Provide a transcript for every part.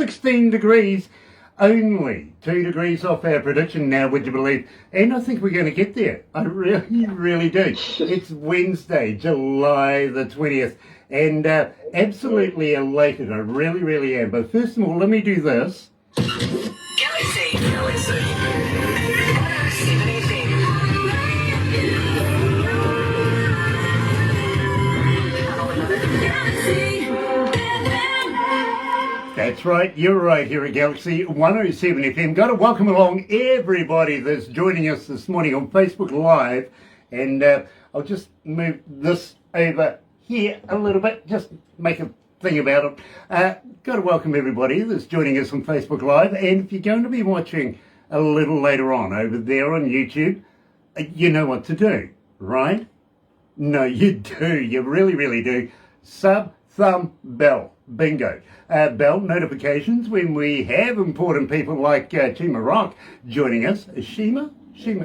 16 degrees, only 2 degrees off our prediction now, would you believe? And I think we're going to get there. I really, really do. It's Wednesday, July the 20th, and absolutely elated. I really, really am. But first of all, let me do this. Galaxy 107fm. That's right, you're right here at Galaxy 107 FM. Got to welcome along everybody that's joining us this morning on Facebook Live. And I'll just move this over here a little bit, just make a thing about it. Got to welcome everybody that's joining us on Facebook Live. And if you're going to be watching a little later on over there on YouTube, you know what to do, right? No, you do. You really, really do. Sub, thumb, bell. Bingo. Bell notifications when we have important people like Chima Rok joining us. Chima,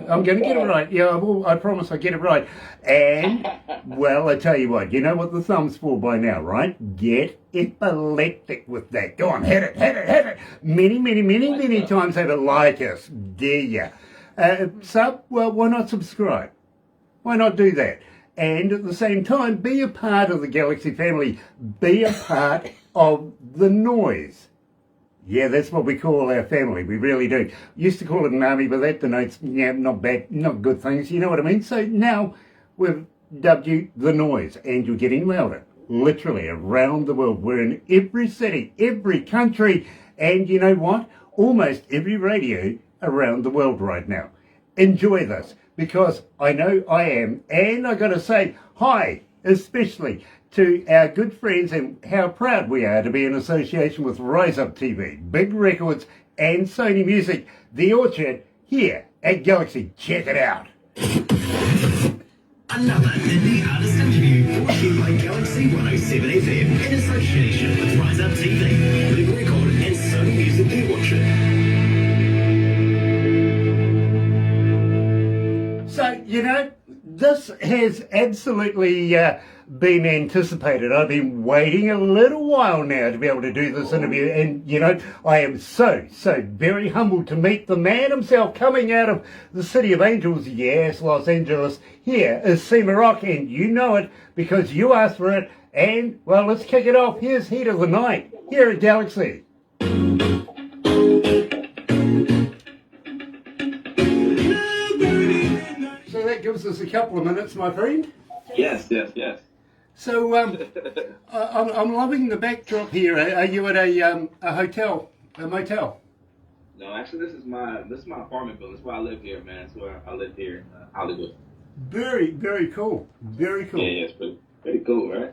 I'm going to get it right. Yeah, I promise I get it right. And, well, I tell you what, you know what the thumb's for by now, right? Get epileptic with that. Go on, hit it. Many times have it like us. Dare ya? Sub, well, why not subscribe? Why not do that? And at the same time, be a part of the Galaxy family. Be a part of the noise. Yeah, that's what we call our family. We really do. Used to call it an army, but that denotes, not bad, not good things. You know what I mean? So now we've dubbed you the noise, and you're getting louder. Literally around the world. We're in every city, every country, and you know what? Almost every radio around the world right now. Enjoy this. Because I know I am, and I got to say hi, especially to our good friends and how proud we are to be in association with Rise Up TV, Big Records and Sony Music, The Orchard, here at Galaxy. Check it out. Another indie artist interview brought to you by Galaxy 107 FM in association with Rise Up TV, Big Record and Sony Music, The Orchard. So, you know, this has absolutely been anticipated. I've been waiting a little while now to be able to do this interview. And, you know, I am so very humbled to meet the man himself coming out of the City of Angels. Yes, Los Angeles. Here is Chima Rok, and you know it because you asked for it. And, well, let's kick it off. Here's Heat of the Night here at Galaxy. That gives us a couple of minutes, my friend. Yes. So I'm loving the backdrop here. Are you at a hotel, a motel? No, actually, this is my apartment building. That's where I live here, man. That's where I live here in Hollywood. Very cool. Very cool. Yeah, it's pretty cool, right?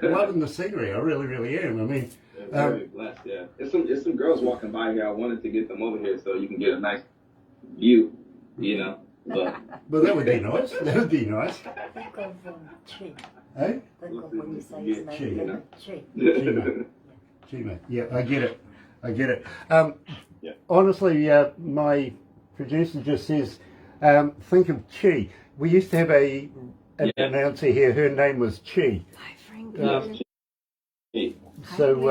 Loving the scenery. I really am. I mean, very blessed. Yeah, it's some girls walking by here. I wanted to get them over here so you can get a nice view, you know. But that would be nice. That would be nice. Think of Chi. Hey? Think of when you say his Chi, name. Chi. Chima. Yeah, I get it. Yeah. Honestly, my producer just says, think of Chi. We used to have an announcer here. Her name was Chi. Hi, Frank. So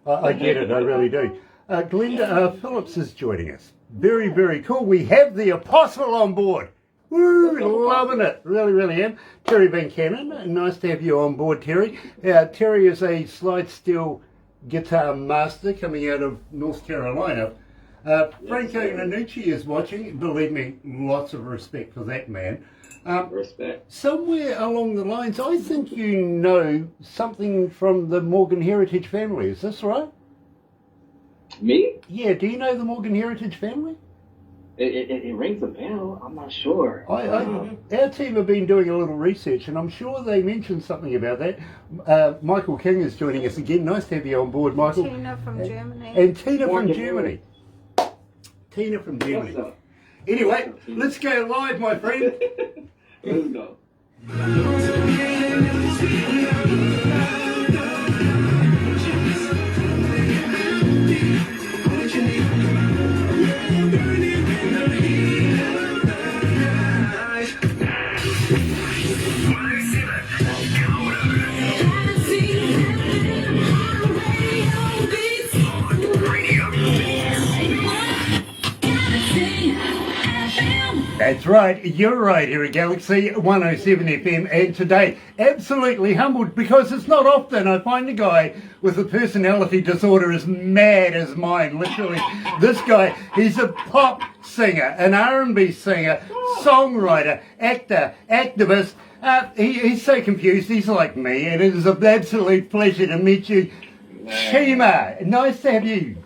I get it. I really do. Glenda Phillips is joining us. Very cool. We have the Apostle on board. Woo, loving it. Really am. Terry Van Cannon, nice to have you on board, Terry. Terry is a slide steel guitar master coming out of North Carolina. Franco Nanucci is watching. Believe me, lots of respect for that man. Respect. Somewhere along the lines, I think you know something from the Morgan Heritage family. Is this right? Me? Yeah, do you know the Morgan Heritage family? It rings a bell. I'm not sure. Our team have been doing a little research, and I'm sure they mentioned something about that. Michael King is joining us again. Nice to have you on board, Michael. Tina from Germany. And Tina from Germany. Tina from Germany. Anyway, let's go live, my friend. Let's go. That's right, you're right here at Galaxy 107 FM, and today absolutely humbled because it's not often I find a guy with a personality disorder as mad as mine. Literally, this guy, he's a pop singer, an R&B singer, songwriter, actor, activist. He's so confused, he's like me, and it is an absolute pleasure to meet you. Chima, nice to have you.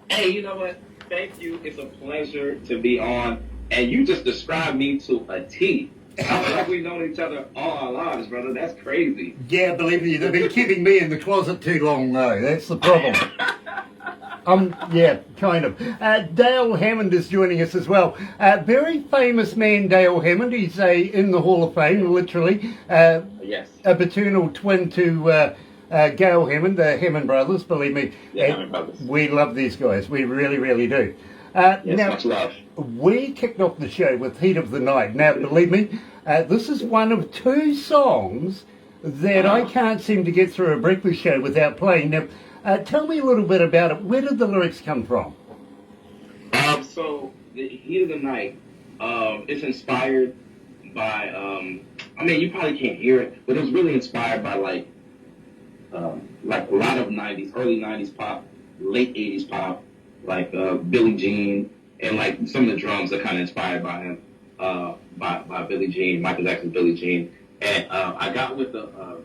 Hey, you know what? Thank you. It's a pleasure to be on. And you just described me to a T. I feel like we've known each other all our lives, brother. That's crazy. Yeah, believe me, they've been keeping me in the closet too long, though. That's the problem. Yeah, kind of. Dale Hammond is joining us as well. Very famous man, Dale Hammond. He's in the Hall of Fame, literally. Yes. A paternal twin to Gail Hammond, the Hammond brothers, believe me. Yeah, Hammond brothers. We love these guys. We really, really do. Yes, now, much love. we kicked off the show with Heat of the Night. Now, believe me, this is one of two songs that I can't seem to get through a breakfast show without playing. Now, tell me a little bit about it. Where did the lyrics come from? So, the Heat of the Night, it's inspired by, I mean, you probably can't hear it, but it was really inspired by, like a lot of 90s, early 90s pop, late 80s pop, like Billie Jean, and like some of the drums are kind of inspired by him, by Billie Jean, Michael Jackson's Billie Jean. And I got with a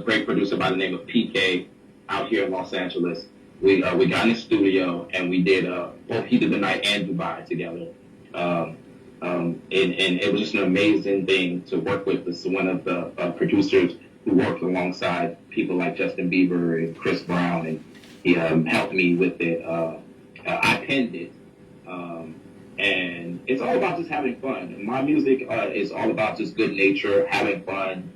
great producer by the name of PK out here in Los Angeles. We got in the studio and we did both Heat of the Night and Dubai together. And it was just an amazing thing to work with. This is one of the producers who worked alongside people like Justin Bieber and Chris Brown, and he helped me with it. I penned it, and it's all about just having fun. My music is all about just good nature, having fun,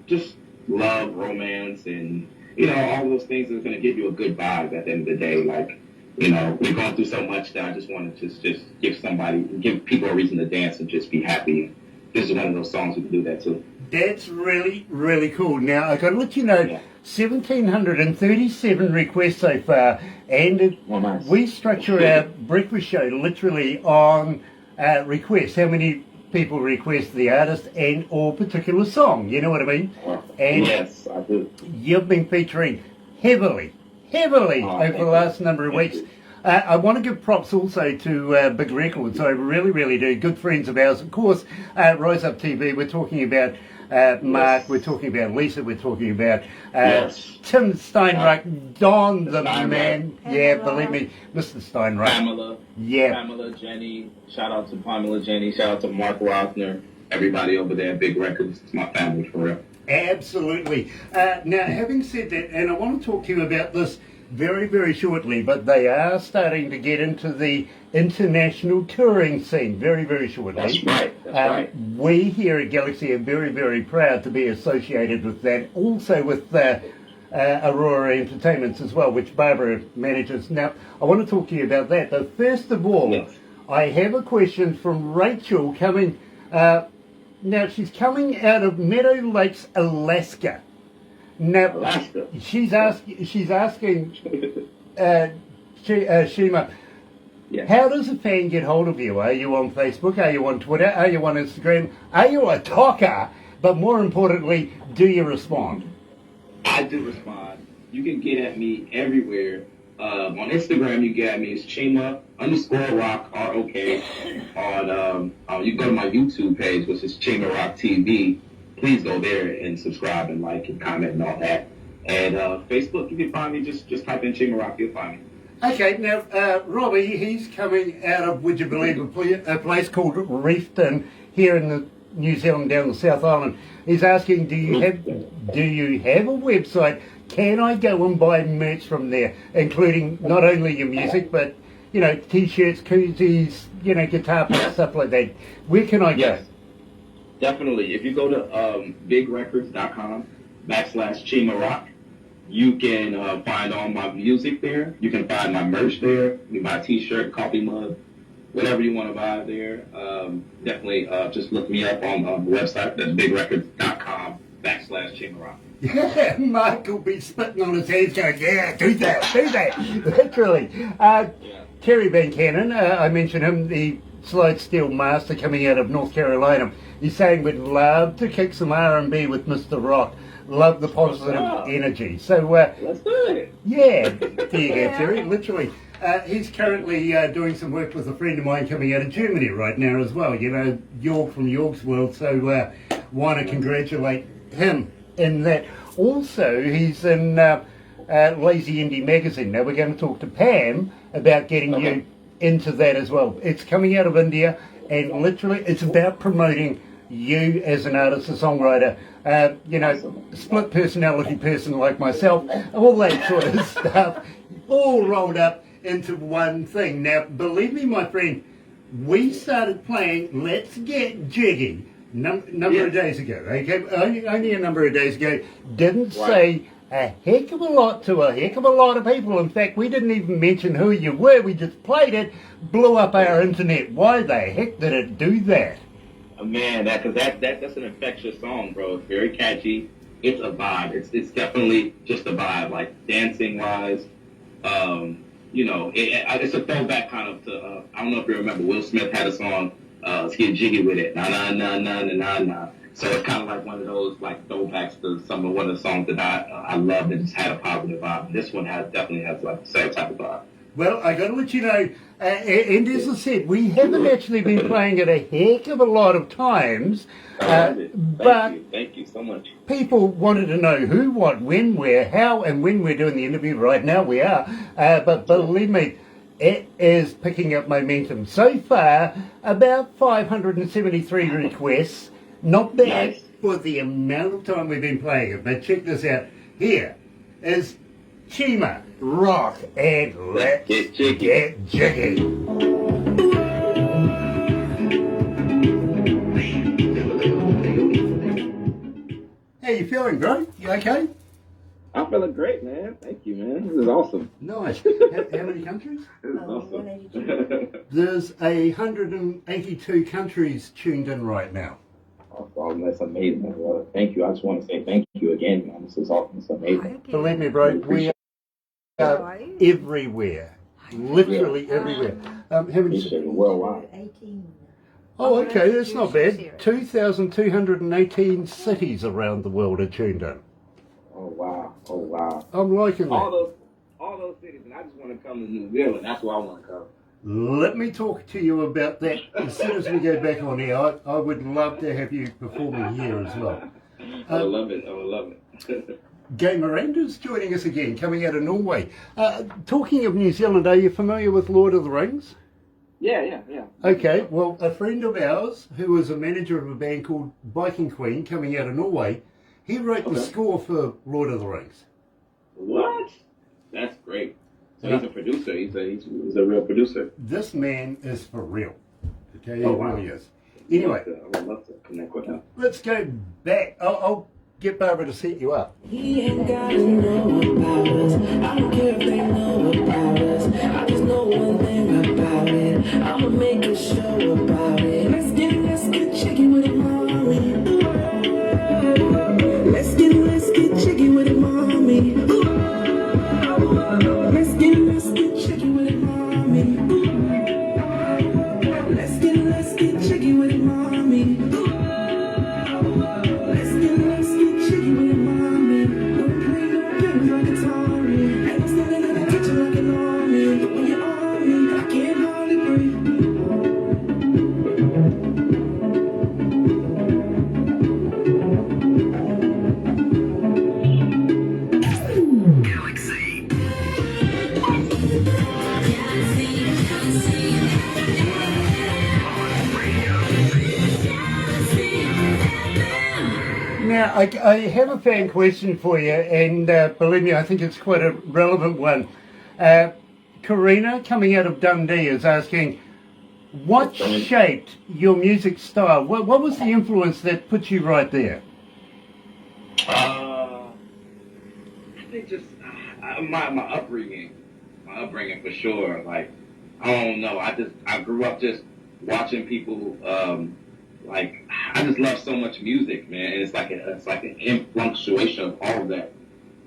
just love, romance, and all those things that are going to give you a good vibe at the end of the day. Like, we're going through so much that I just want to just give people a reason to dance and just be happy. This is one of those songs we can do that too. That's really, really cool. Now, I've got to let you know, 1,737 requests so far, and we structure our breakfast show literally on requests. How many people request the artist and or particular song, you know what I mean? And yes, I do. You've been featuring heavily over the last number of weeks. I want to give props also to Big Records. I really, really do. Good friends of ours. Of course, Rise Up TV, we're talking about Mark, we're talking about Lisa, we're talking about Tim Steinrock, Don the man. Yeah, believe me, Mr. Steinrock. Pamela. Yeah. Pamela, Jenny. Shout out to Pamela, Jenny. Shout out to Mark Rosner. Everybody over there at Big Records. It's my family for real. Absolutely. Now, having said that, and I want to talk to you about this very, very shortly, but they are starting to get into the international touring scene very, very shortly. That's right. That's right. We here at Galaxy are very, very proud to be associated with that. Also with Aurora Entertainments as well, which Barbara manages. Now, I want to talk to you about that. But first of all, I have a question from Rachel coming. Now, she's coming out of Meadow Lakes, Alaska. Now, she's asking Chima, how does a fan get hold of you? Are you on Facebook? Are you on Twitter? Are you on Instagram? Are you a talker? But more importantly, do you respond? I do respond. You can get at me everywhere. On Instagram, you get at me. It's Chima_Rok, R-O-K. You can go to my YouTube page, which is Chima Rok TV. Please go there and subscribe and like and comment and all that. And Facebook, you can find me. Just type in Chima Rok, you'll find me. Okay, now Robbie, he's coming out of, would you believe, a place called Reefton here in the New Zealand, down the South Island. He's asking, do you have a website? Can I go and buy merch from there, including not only your music, but t-shirts, koozies, guitar picks, stuff like that? Where can I go? Definitely. If you go to bigrecords.com/Chima Rok, you can find all my music there. You can find my merch there. You can buy a t-shirt, coffee mug, whatever you want to buy there. Definitely just look me up on the website. That's bigrecords.com/Chima Rok. Yeah, Mark will be spitting on his hands going, yeah, do that. Literally. Terry Van Cannon, I mentioned him, the Slide Steel Master coming out of North Carolina. He's saying we'd love to kick some R&B with Mr. Rock. Love the positive energy. So, Let's do it. yeah, there you go, Terry, literally. He's currently doing some work with a friend of mine coming out of Germany right now as well. You know, York from York's World, so want to congratulate him in that. Also, he's in Lazy Indie Magazine. Now, we're going to talk to Pam about getting you into that as well. It's coming out of India, and literally it's about promoting you as an artist, a songwriter, you know, split personality person like myself, all that sort of stuff, all rolled up into one thing. Now, believe me, my friend, we started playing Let's Get Jiggy number of days ago, okay? Only a number of days ago. Didn't say a heck of a lot to a heck of a lot of people. In fact, we didn't even mention who you were. We just played it, blew up our internet. Why the heck did it do that? Man, that's an infectious song, bro. It's very catchy. It's a vibe. It's definitely just a vibe, like dancing wise. You know, it's a throwback kind of to. I don't know if you remember, Will Smith had a song, "Let's Get Jiggy with It," na na na na na na na. So it's kind of like one of those like throwbacks to one of the songs that I love that just had a positive vibe. This one definitely has like the same type of vibe. Well, I got to let you know, and as I said, we haven't actually been playing it a heck of a lot of times, but Thank you so much. people wanted to know who, what, when, where, how, and when we're doing the interview. Right now we are, but believe me, it is picking up momentum. So far, about 573 requests. Not bad for the amount of time we've been playing it. But check this out. Here is Chima Rok and Let's Get Jiggy. How you feeling, bro? You okay? I'm feeling great, man. Thank you, man. This is awesome. Nice. How many countries? This is awesome. There's 182 countries tuned in right now. Oh, that's amazing, brother. Thank you. I just want to say thank you again, man. This is awesome. It's amazing. Believe me, bro, we are everywhere. Literally everywhere. Appreciate it worldwide. 18. Oh, okay, that's not bad. 2,218 cities around the world are tuned in. Oh wow. Oh wow. I'm liking All that. those cities, and I just want to come to New Zealand. That's where I want to come. Let me talk to you about that as soon as we go back on air. I would love to have you performing here as well. I would love it. I would love it. Gay Miranda's joining us again, coming out of Norway. Talking of New Zealand, are you familiar with Lord of the Rings? Yeah. Okay, well, a friend of ours who was a manager of a band called Viking Queen, coming out of Norway, he wrote the score for Lord of the Rings. What? That's great. So he's a producer. He's a real producer. This man is for real. Okay, he wow. really is. Anyway, I would love to connect with him. let's go back. I'll get Barbara to set you up. He ain't gotta know about us. I don't care if they know about us. I just know one thing about it. I'ma make a show about it. Let's get jiggy with it, mommy. Let's get jiggy with it, mommy. Let's get jiggy with it, mommy. Let's get jiggy with it, mommy. Let's get jiggy with it, mommy. Don't play no games like Atari. Ain't no standing in the kitchen like an army. But when you're on me, I can't hardly breathe. Now, I have a fan question for you, and believe me, I think it's quite a relevant one. Karina, coming out of Dundee, is asking, what shaped your music style? What was the influence that put you right there? I think just my upbringing for sure. Like, I don't know. I grew up just watching people. Like, I just love so much music, man. It's like an influctuation of all of that,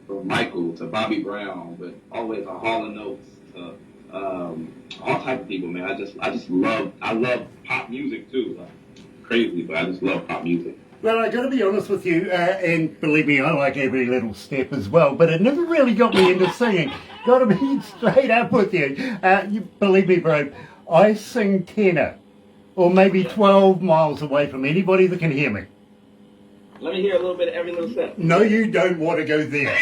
from Michael to Bobby Brown, but always a Hall & Oates to all type of people, man. I love pop music too. Like, crazy, but I just love pop music. Well, I got to be honest with you, and believe me, I like every little step as well, but it never really got me into singing. Got to be straight up with you. You believe me, bro, I sing tenor, or maybe 12 miles away from anybody that can hear me. Let me hear a little bit of every little step. No, you don't want to go there.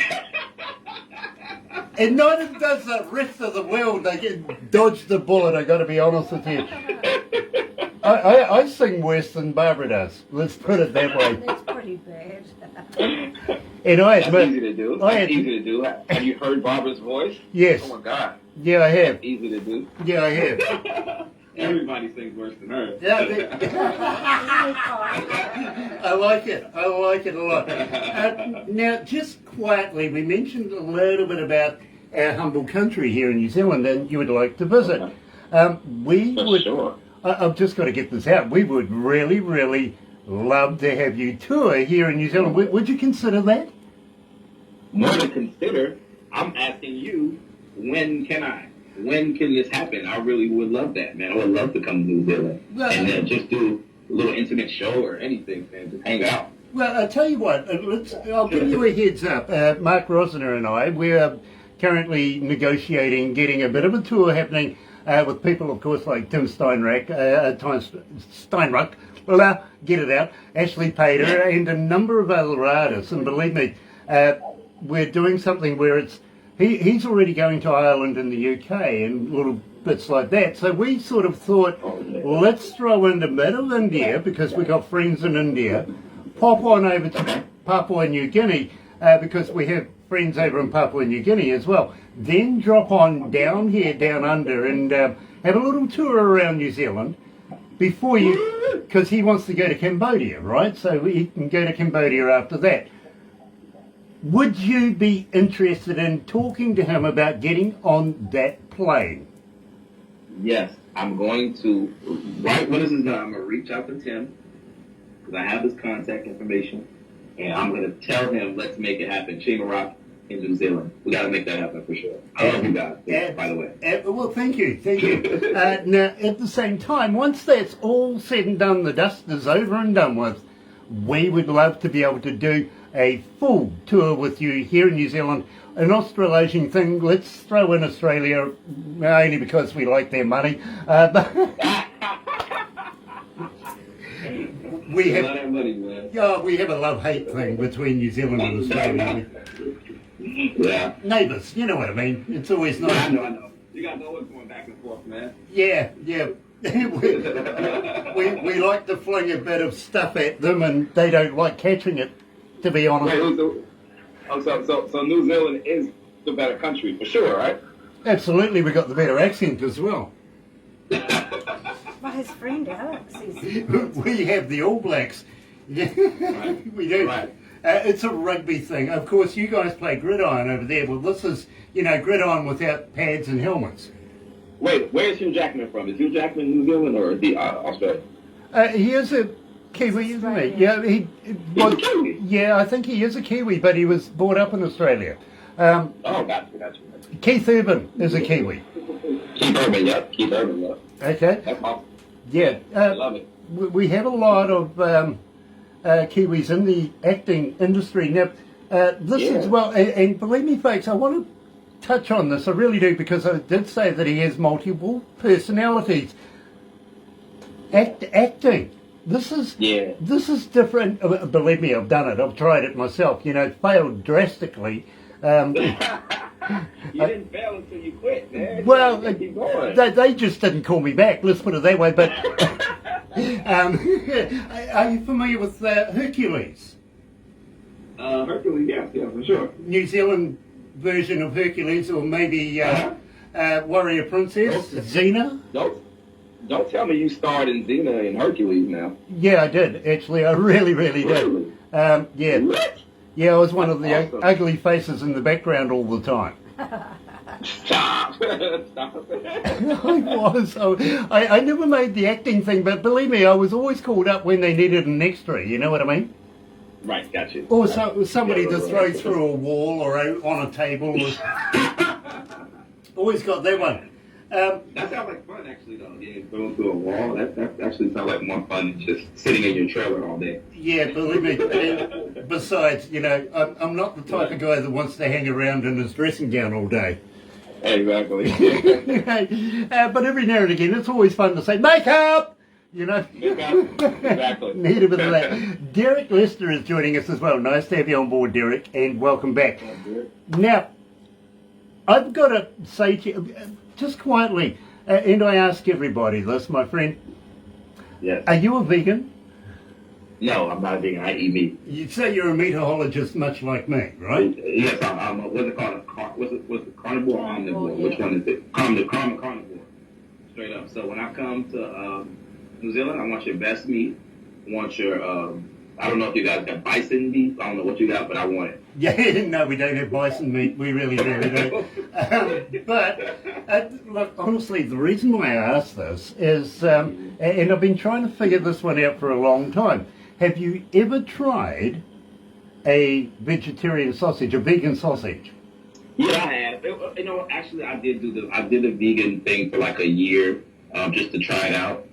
And neither does the rest of the world. They get dodge the bullet, I got to be honest with you. I sing worse than Barbara does. Let's put it that way. That's pretty bad. And I That's admit, easy to do. I That's had- easy to do. Have you heard Barbara's voice? Yes. Oh my God. Yeah, I have. That's easy to do. Yeah, I have. Everybody sings worse than her. Yeah, I like it. I like it a lot. Now, just quietly, we mentioned a little bit about our humble country here in New Zealand, and you would like to visit. We For would. sure. I've just got to get this out. We would really, really love to have you tour here in New Zealand. Would you consider that? More to consider, I'm asking you, when can I? When can this happen? I really would love that, man. I would love to come to New Zealand Well, and then just do a little intimate show or anything, man. Just hang out. Well, I'll tell you what, I'll give you a heads up. Mark Rosner and I, we're currently negotiating getting a bit of a tour happening with people, of course, like Tim Steinrock, get it out, Ashley Pater, and a number of other artists. And believe me, we're doing something where he's already going to Ireland and the UK and little bits like that. So we sort of thought, well, let's throw in the middle of India, because we've got friends in India, pop on over to Papua New Guinea, because we have friends over in Papua New Guinea as well. Then drop on down here, down under, and have a little tour around New Zealand before you, because he wants to go to Cambodia, right? So he can go to Cambodia after that. Would you be interested in talking to him about getting on that plane? Yes, I'm going to, right when this is done, I'm going to reach out to Tim, because I have his contact information, and I'm going to tell him, let's make it happen. Chima Rok in New Zealand. We got to make that happen for sure. I love you guys, by the way. Well, thank you. Now, at the same time, once that's all said and done, the dust is over and done with, we would love to be able to do a full tour with you here in New Zealand. An Australasian thing, let's throw in Australia, only because we like their money. We have, that money, man. yeah, we have a love-hate thing between New Zealand and Australia. Yeah. Neighbours, you know what I mean. It's always nice. I know. You got to know what's going back and forth, man. Yeah. we like to fling a bit of stuff at them, and they don't like catching it, to be honest. So New Zealand is the better country, for sure, right? Absolutely, we got the better accent as well. Well, his friend Alex is. We have the All Blacks. Yeah, Right. we do. Right. It's a rugby thing. Of course, you guys play gridiron over there. Well, this is, gridiron without pads and helmets. Wait, where's Hugh Jackman from? Is Hugh Jackman New Zealand or the Australia? He is a Kiwi, isn't he? Yeah, He's a Kiwi? Yeah, I think he is a Kiwi, but he was brought up in Australia. Oh, gotcha. Keith Urban is a Kiwi. Keith Urban, yep. Okay. That's awesome. Yeah. I love it. We have a lot of Kiwis in the acting industry. Now, this Yeah. as well, and believe me, folks, I want to touch on this. I really do, because I did say that he has multiple personalities. Acting. This is different. Believe me, I've done it. I've tried it myself. Failed drastically. You didn't fail until you quit, man. Well, Keep going. they just didn't call me back. Let's put it that way. But are you familiar with Hercules? Hercules, yeah, for sure. New Zealand version of Hercules, or maybe Warrior Princess, Xena? Don't tell me you starred in Xena and Hercules now. Yeah, I did. Actually, I really did. Really? Yeah. What? Yeah, I was one of the Awesome. ugly faces in the background all the time. Stop. Stop. I was. I never made the acting thing, but believe me, I was always called up when they needed an extra, you know what I mean? Right, got you. Or somebody to throw through a wall or out on a table. Always got that one. That sounds like fun, actually, though. Yeah, going through a wall. That actually sounds like more fun than just sitting in your trailer all day. Yeah, believe me. Besides, I'm not the type of guy that wants to hang around in his dressing gown all day. Exactly. But every now and again, it's always fun to say, makeup! Exactly. Need a bit of that. Derek Lester is joining us as well. Nice to have you on board, Derek, and welcome back. Now, I've got to say to you, just quietly, and I ask everybody this, my friend, Yes. are you a vegan? No, I'm not a vegan. I eat meat. You'd say you're a meatologist much like me, right? Yes, I'm what's it called? What's it carnivore or omnivore? Yeah. Which one is it? Carnivore. Straight up. So when I come to New Zealand, I want your best meat. I want your I don't know if you guys got bison beef. I don't know what you got, but I want it. Yeah, no, we don't have bison meat. We really don't. But look, honestly, the reason why I ask this is, and I've been trying to figure this one out for a long time. Have you ever tried a vegetarian sausage, a vegan sausage? Yeah, I have. Actually, I did the vegan thing for like a year, just to try it out.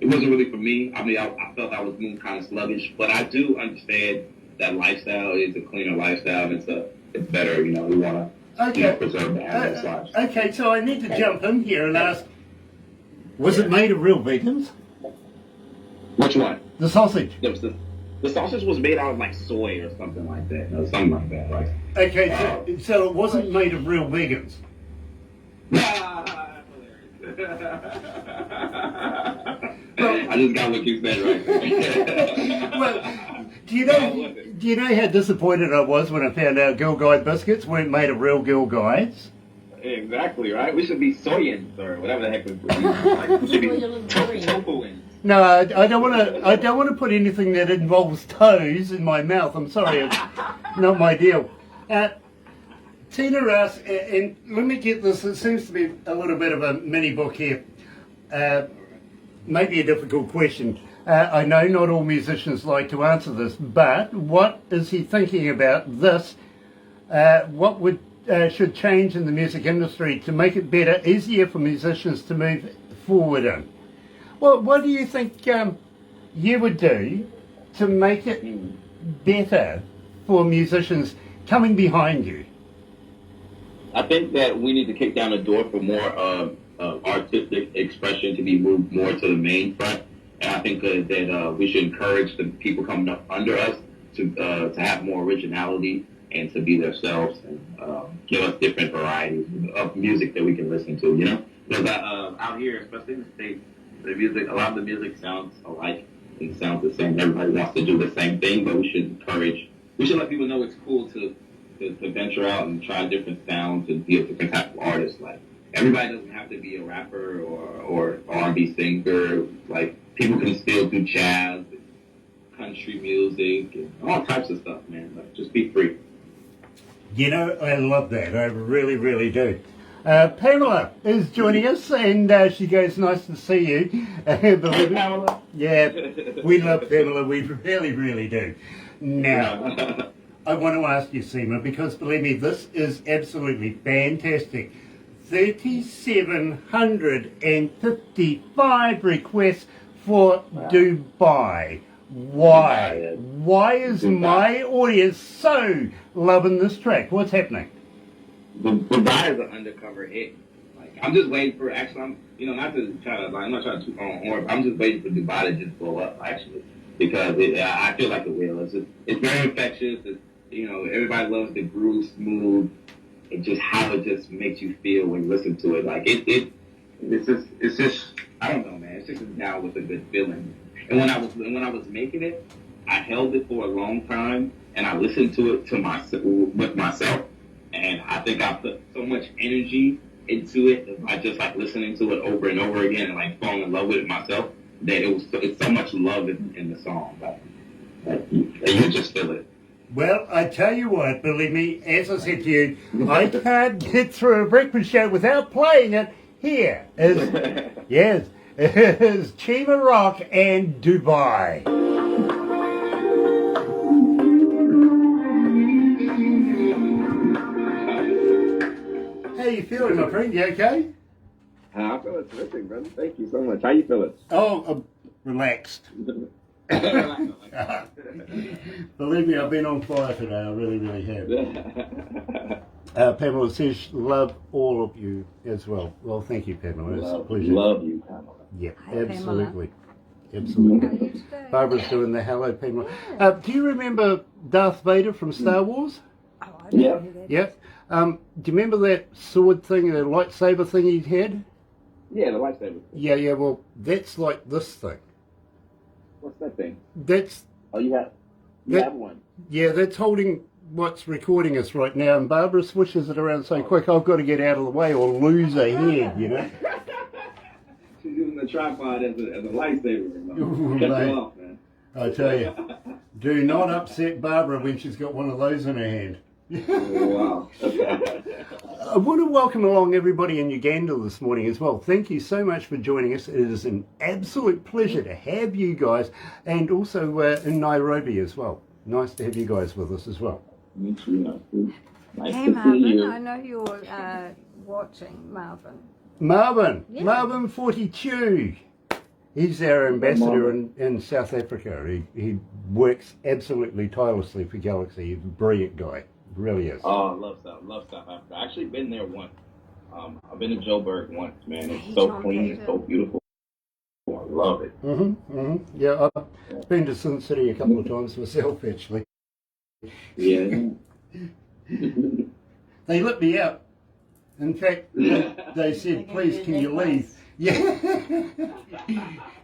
It wasn't really for me. I mean, I felt I was moving kind of sluggish, but I do understand that lifestyle is a cleaner lifestyle. And it's better. We want to preserve the animal's lives. Okay, so I need to jump in here and ask, was it made of real vegans? Which one? The sausage. The sausage was made out of like soy or something like that. Or something like that. Like. Okay, so it wasn't made of real vegans. I just got what you said right. Well, do you know how disappointed I was when I found out Girl Guide biscuits weren't made of real Girl Guides? Exactly, right? We should be soyans or whatever the heck we should be tofuans. No, I don't want to. I don't want to put anything that involves toes in my mouth. I'm sorry, it's not my deal. Tina asks, and let me get this. It seems to be a little bit of a mini book here. Maybe a difficult question. I know not all musicians like to answer this, but what is he thinking about this? What should change in the music industry to make it better, easier for musicians to move forward in? Well, what do you think you would do to make it better for musicians coming behind you? I think that we need to kick down the door for more artistic expression to be moved more to the main front. And I think that we should encourage the people coming up under us to have more originality and to be themselves and give us different varieties of music that we can listen to, Because out here, especially in the States, a lot of the music sounds alike. It sounds the same. Everybody wants to do the same thing, but we should let people know it's cool to venture out and try different sounds and be a different type of artist. Like, everybody doesn't have to be a rapper or R&B singer. Like, people can still do jazz and country music and all types of stuff, man. Like, just be free. I love that. I really, really do. Pamela is joining us, and she goes, "Nice to see you." Pamela. Yeah, we love Pamela. We really, really do. Now, I want to ask you, Chima, because believe me, this is absolutely fantastic. 3,755 requests for Dubai. Why? Why is my audience so loving this track? What's happening? Dubai is an undercover hit. Like, I'm just waiting for, actually, I'm not to try to, I'm not trying to toot my own horn, but I'm just waiting for Dubai to just blow up, actually, because I feel like it will. It's very infectious. Everybody loves the groove, smooth, and just how it just makes you feel when you listen to it. Like it's just, I don't know, man. It's just now with a good feeling. And when I was making it, I held it for a long time, and I listened to it with myself. And I think I put so much energy into it, I just like listening to it over and over again and like falling in love with it myself, that it's so much love in the song. Like you just feel it. Well, I tell you what, believe me, as I said to you, I can't get through a breakfast show without playing it. Here is, yes, it is Chima Rok and Dubai. How you feeling, my friend? You okay? I feel terrific, brother. Thank you so much. How you feeling? Oh, relaxed. Believe me, I've been on fire today. I really, really have. Pamela says, love all of you as well. Well, thank you, Pamela. It's a pleasure. Love you, Pamela. Yeah, Hi, absolutely. How are Absolutely. you today? Barbara's doing the hello, Pamela. Do you remember Darth Vader from Star Wars? Oh, I don't Yeah. know who that is. Yep. Do you remember that sword thing, the lightsaber thing he had? Yeah, the lightsaber. Yeah, well, that's like this thing. What's that thing? That's, Oh, you That- have one. yeah, that's holding what's recording us right now, and Barbara swishes it around so quick, I've got to get out of the way or lose a head, you know? She's using the tripod as a lightsaber. Ooh, Cut mate. you off, man. I tell you, do not upset Barbara when she's got one of those in her hand. Wow. I want to welcome along everybody in Uganda this morning as well. Thank you so much for joining us. It is an absolute pleasure to have you guys, and also in Nairobi as well. Nice to have you guys with us as well. Me too. Nice Hey, to see Marvin, you. I know you're watching, Marvin. Marvin, Yeah. Marvin 42. He's our ambassador in South Africa. He works absolutely tirelessly for Galaxy. He's a brilliant guy. Really is. Oh, I love South Africa. I've actually been there once. I've been to Joburg once, man. It's Hey, so John clean, Peter. it's so beautiful. I love it. Yeah, I've been to Sin City a couple of times myself, actually. Yeah. They let me out. In fact, they said, please, can you leave? Yeah.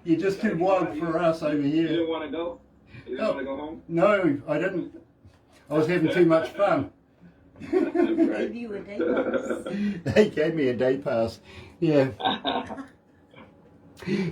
You're just too wild for us over You here. didn't want to go? You didn't Oh. want to go home? No, I didn't. I was having too much fun. Give you a day pass. They gave me a day pass. Yeah.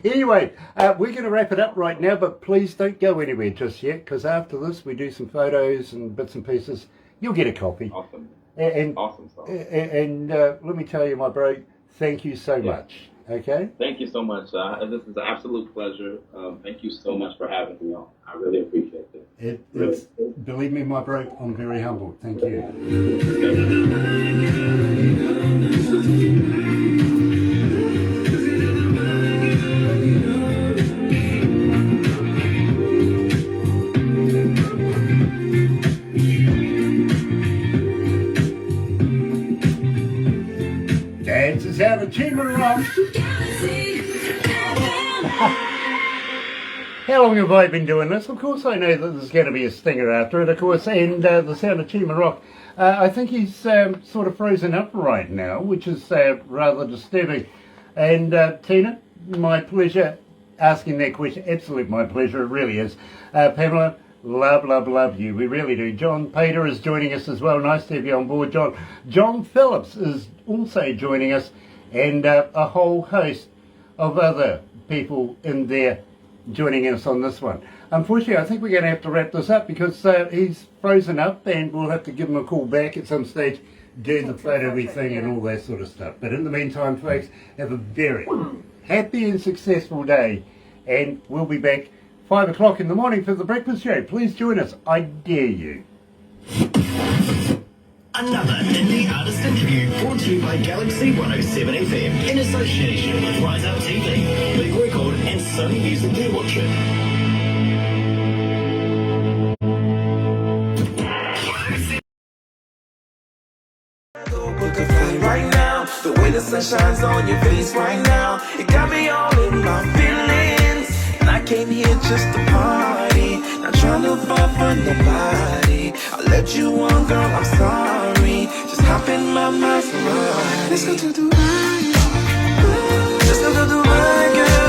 Anyway, we're going to wrap it up right now, but please don't go anywhere just yet, because after this we do some photos and bits and pieces. You'll get a copy. Awesome. And Awesome stuff. let me tell you, my bro, thank you so much. Okay? Thank you so much. This is an absolute pleasure. Thank you so much for having me on. I really appreciate this. Believe me, my bro, I'm very humbled. Thank you. Dance is out of Chima Rok. How long have I been doing this? Of course I know that there's going to be a stinger after it, of course, and the sound of Chima Rok. I think he's sort of frozen up right now, which is rather disturbing. And Tina, my pleasure asking that question. Absolutely my pleasure, it really is. Pamela, love you. We really do. John Pater is joining us as well. Nice to have you on board, John. John Phillips is also joining us, and a whole host of other people in there joining us on this one. Unfortunately, I think we're going to have to wrap this up because he's frozen up, and we'll have to give him a call back at some stage, do the photo thing and all that sort of stuff. But in the meantime, folks, have a very happy and successful day, and we'll be back 5 o'clock in the morning for the breakfast show. Please join us. I dare you. Another indie artist interview brought to you by Galaxy 107 FM in association with Rise Up TV, Big Record and Sony Music Network. Book a flight right now. The way the sun shines on your face right now, it got me all in my feelings. And I came here just to party, not trying to fight for nobody. I let you on, girl, I'm sorry. Just hop in my Maserati. Let's go to Dubai. Let's go to Dubai, girl.